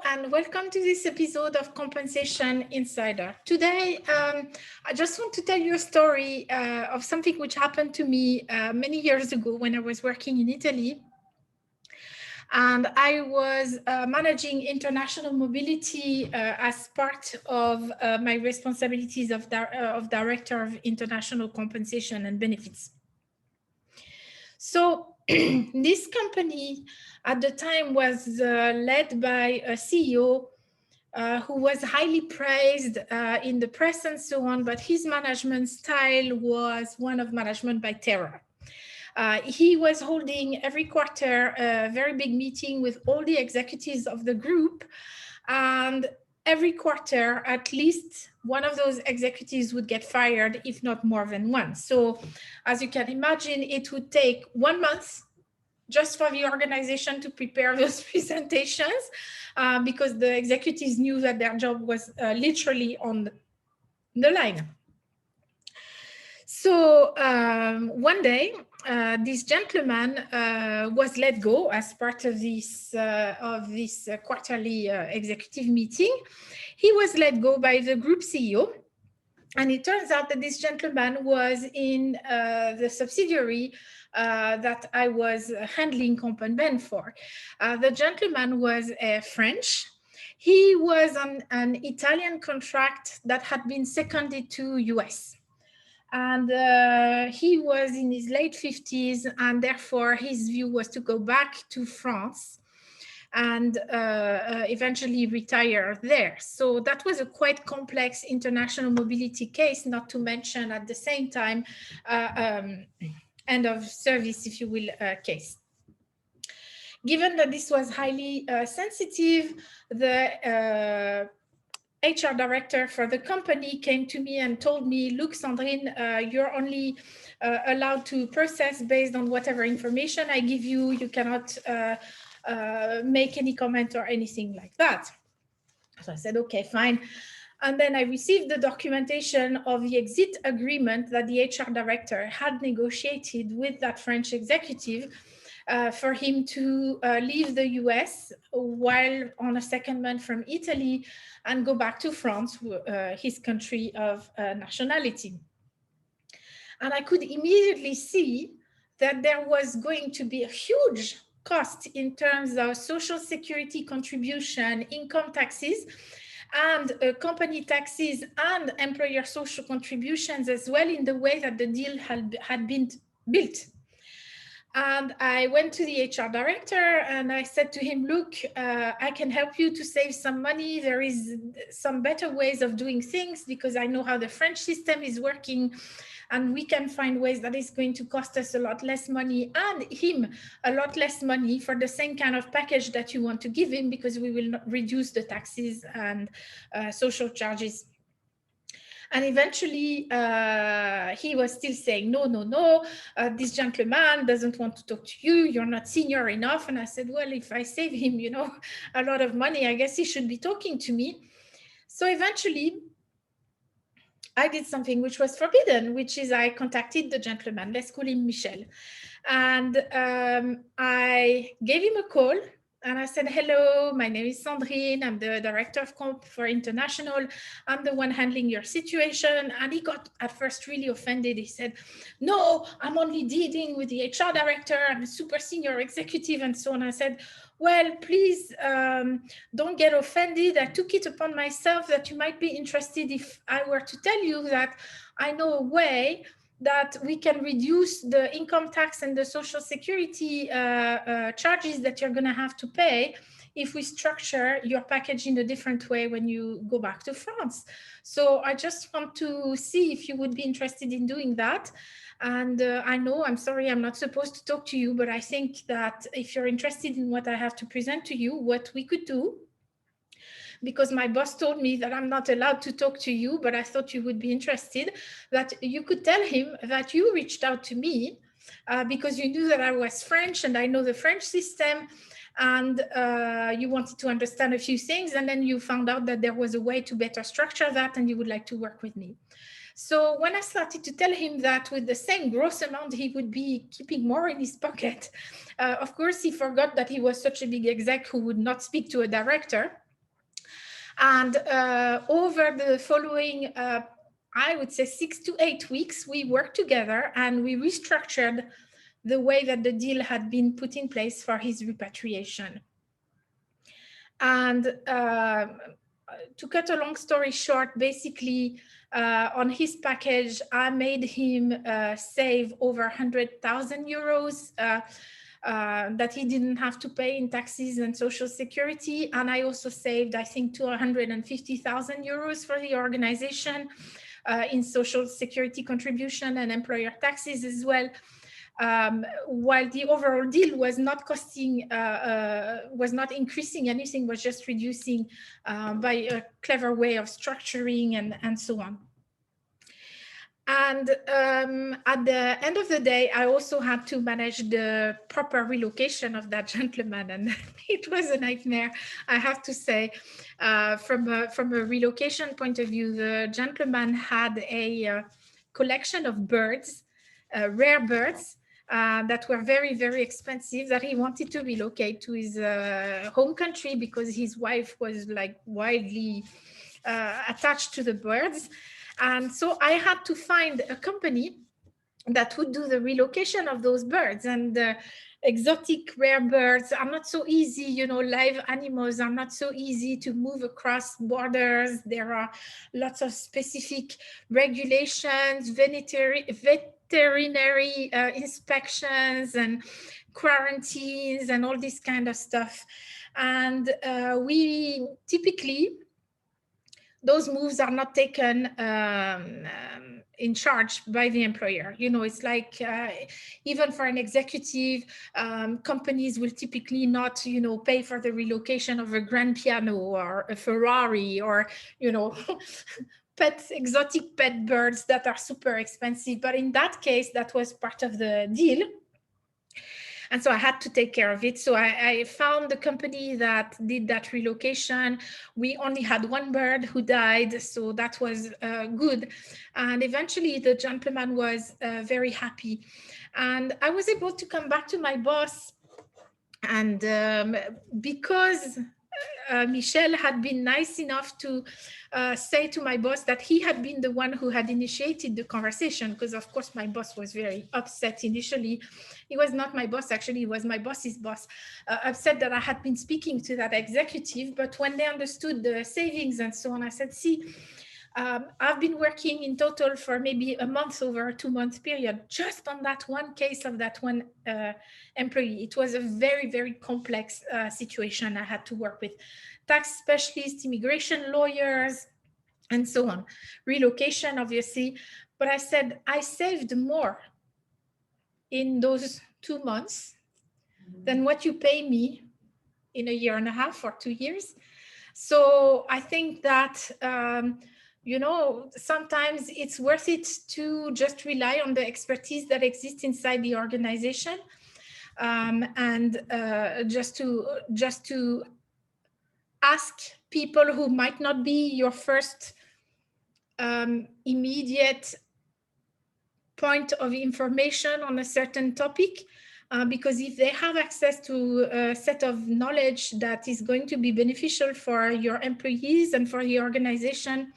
Hello and welcome to this episode of Compensation Insider. Today, I just want to tell you a story of something which happened to me many years ago when I was working in Italy. And I was managing international mobility as part of my responsibilities of Director of International Compensation and Benefits. So this company at the time was led by a CEO who was highly praised in the press and so on, but his management style was one of management by terror. He was holding every quarter a very big meeting with all the executives of the group, and every quarter, at least one of those executives would get fired, if not more than one. So as you can imagine, it would take 1 month just for the organization to prepare those presentations because the executives knew that their job was literally on the line. So one day, this gentleman was let go as part of this quarterly executive meeting. He was let go by the group CEO. And it turns out that this gentleman was in the subsidiary that I was handling Comp and Ben for. The gentleman was French. He was on an Italian contract that had been seconded to US. And he was in his late 50s, and therefore his view was to go back to France and eventually retire there. So that was a quite complex international mobility case, not to mention at the same time end of service, if you will, case. Given that this was highly sensitive, the HR director for the company came to me and told me, look, Sandrine, you're only allowed to process based on whatever information I give you. You cannot make any comment or anything like that. So I said, okay, fine. And then I received the documentation of the exit agreement that the HR director had negotiated with that French executive for him to leave the US while on a secondment from Italy and go back to France, his country of nationality. And I could immediately see that there was going to be a huge cost in terms of social security contribution, income taxes, and company taxes and employer social contributions as well in the way that the deal had been built. And I went to the HR director and I said to him, look, I can help you to save some money. There is some better ways of doing things because I know how the French system is working, and we can find ways that is going to cost us a lot less money and him a lot less money for the same kind of package that you want to give him, because we will not reduce the taxes and social charges. And eventually, he was still saying, no, this gentleman doesn't want to talk to you. You're not senior enough. And I said, well, if I save him, a lot of money, I guess he should be talking to me. So eventually, I did something which was forbidden, which is I contacted the gentleman. Let's call him Michel. And I gave him a call. And I said, hello, my name is Sandrine. I'm the director of Comp for International. I'm the one handling your situation. And he got at first really offended. He said, no, I'm only dealing with the HR director. I'm a super senior executive and so on. I said, well, please don't get offended. I took it upon myself that you might be interested if I were to tell you that I know a way that we can reduce the income tax and the social security charges that you're going to have to pay if we structure your package in a different way when you go back to France. So I just want to see if you would be interested in doing that. And I know, I'm sorry, I'm not supposed to talk to you, but I think that if you're interested in what I have to present to you, what we could do, because my boss told me that I'm not allowed to talk to you, but I thought you would be interested, that you could tell him that you reached out to me because you knew that I was French and I know the French system, and you wanted to understand a few things, and then you found out that there was a way to better structure that and you would like to work with me. So when I started to tell him that with the same gross amount, he would be keeping more in his pocket, of course, he forgot that he was such a big exec who would not speak to a director. And over the following, I would say 6 to 8 weeks, we worked together and we restructured the way that the deal had been put in place for his repatriation. And to cut a long story short, basically on his package, I made him save over 100,000 euros that he didn't have to pay in taxes and social security. And I also saved, I think, 250,000 euros for the organization in social security contribution and employer taxes as well. While the overall deal was not costing, was not increasing anything, was just reducing by a clever way of structuring and so on. And at the end of the day, I also had to manage the proper relocation of that gentleman, and it was a nightmare, I have to say. From a relocation point of view, the gentleman had a collection of birds, rare birds, that were very, very expensive, that he wanted to relocate to his home country because his wife was like wildly attached to the birds. And so I had to find a company that would do the relocation of those birds. And exotic rare birds are not so easy, you know, live animals are not so easy to move across borders. There are lots of specific regulations, veterinary inspections and quarantines and all this kind of stuff. And we typically, those moves are not taken in charge by the employer. You know, it's like even for an executive, companies will typically not, you know, pay for the relocation of a grand piano or a Ferrari or, you know, exotic pet birds that are super expensive. But in that case, that was part of the deal. And so I had to take care of it. So I found the company that did that relocation. We only had one bird who died, so that was good. And eventually the gentleman was very happy. And I was able to come back to my boss. And because Michel had been nice enough to say to my boss that he had been the one who had initiated the conversation, because of course my boss was very upset initially. He was not my boss, actually, he was my boss's boss, upset that I had been speaking to that executive. But when they understood the savings and so on, I said, see, I've been working in total for maybe a month, over a 2-month period, just on that one case of that one employee. It was a very, very complex situation I had to work with. Tax specialists, immigration lawyers, and so on. Relocation, obviously. But I said, I saved more in those 2 months than what you pay me in a year and a half or 2 years. So I think that you know, sometimes it's worth it to just rely on the expertise that exists inside the organization, and just to ask people who might not be your first immediate point of information on a certain topic, because if they have access to a set of knowledge that is going to be beneficial for your employees and for the organization,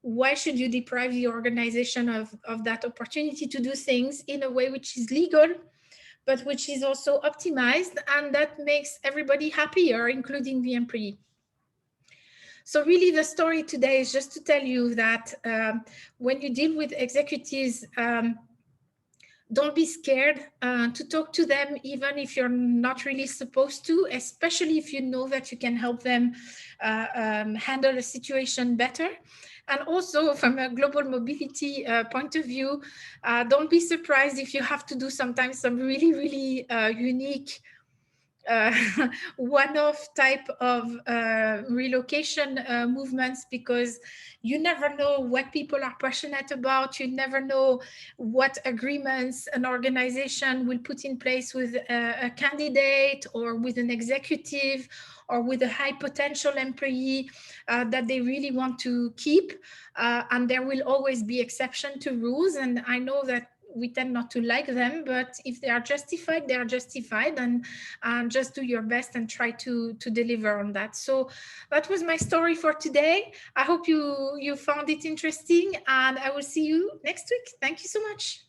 why should you deprive the organization of that opportunity to do things in a way which is legal, but which is also optimized and that makes everybody happier, including the employee? So really the story today is just to tell you that when you deal with executives, don't be scared to talk to them, even if you're not really supposed to, especially if you know that you can help them handle a situation better. And also from a global mobility point of view, don't be surprised if you have to do sometimes some really, really unique one-off type of relocation movements, because you never know what people are passionate about. You never know what agreements an organization will put in place with a candidate or with an executive or with a high potential employee that they really want to keep. And there will always be exception to rules. And I know that we tend not to like them, but if they are justified, they are justified, and just do your best and try to deliver on that. So that was my story for today. I hope you found it interesting, and I will see you next week. Thank you so much.